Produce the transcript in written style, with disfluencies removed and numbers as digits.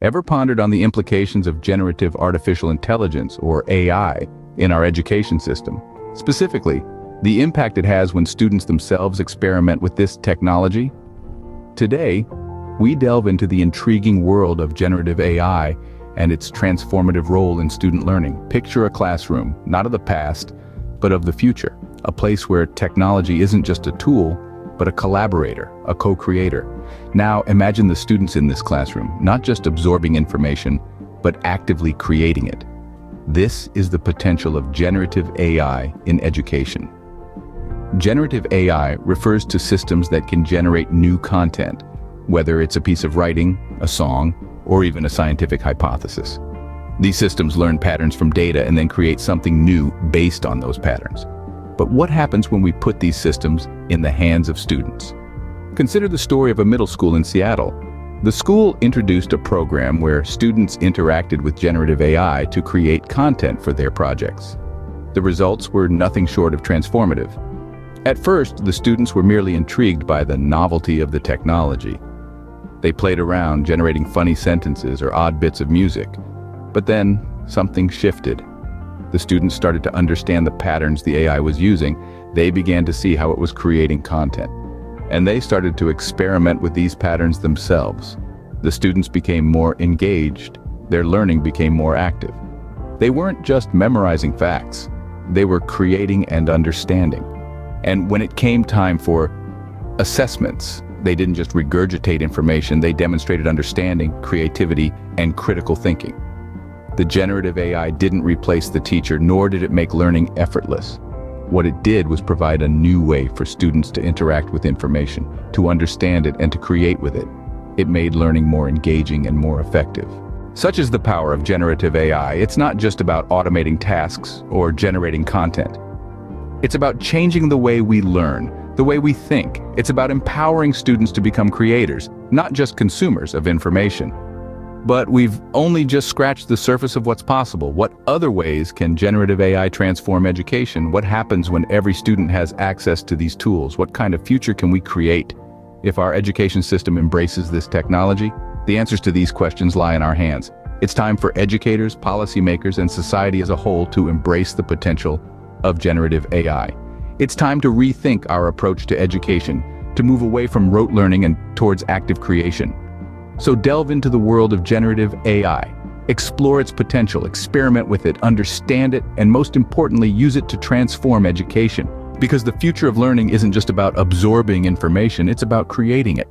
Ever pondered on the implications of generative artificial intelligence, or AI, in our education system? Specifically, the impact it has when students themselves experiment with this technology? Today, we delve into the intriguing world of generative AI and its transformative role in student learning. Picture a classroom, not of the past, but of the future. A place where technology isn't just a tool, but a collaborator, a co-creator. Now imagine the students in this classroom, not just absorbing information, but actively creating it. This is the potential of generative AI in education. Generative AI refers to systems that can generate new content, whether it's a piece of writing, a song, or even a scientific hypothesis. These systems learn patterns from data and then create something new based on those patterns. But what happens when we put these systems in the hands of students? Consider the story of a middle school in Seattle. The school introduced a program where students interacted with generative AI to create content for their projects. The results were nothing short of transformative. At first, the students were merely intrigued by the novelty of the technology. They played around, generating funny sentences or odd bits of music. But then, something shifted. The students started to understand the patterns the AI was using. They began to see how it was creating content. And they started to experiment with these patterns themselves. The students became more engaged. Their learning became more active. They weren't just memorizing facts. They were creating and understanding. And when it came time for assessments, they didn't just regurgitate information, they demonstrated understanding, creativity, and critical thinking. The generative AI didn't replace the teacher, nor did it make learning effortless. What it did was provide a new way for students to interact with information, to understand it, and to create with it. It made learning more engaging and more effective. Such is the power of generative AI. It's not just about automating tasks or generating content. It's about changing the way we learn, the way we think. It's about empowering students to become creators, not just consumers of information. But we've only just scratched the surface of what's possible. What other ways can generative AI transform education? What happens when every student has access to these tools? What kind of future can we create if our education system embraces this technology? The answers to these questions lie in our hands. It's time for educators, policymakers, and society as a whole to embrace the potential of generative AI. It's time to rethink our approach to education, to move away from rote learning and towards active creation. So delve into the world of generative AI. Explore its potential, experiment with it, understand it, and most importantly, use it to transform education. Because the future of learning isn't just about absorbing information, it's about creating it.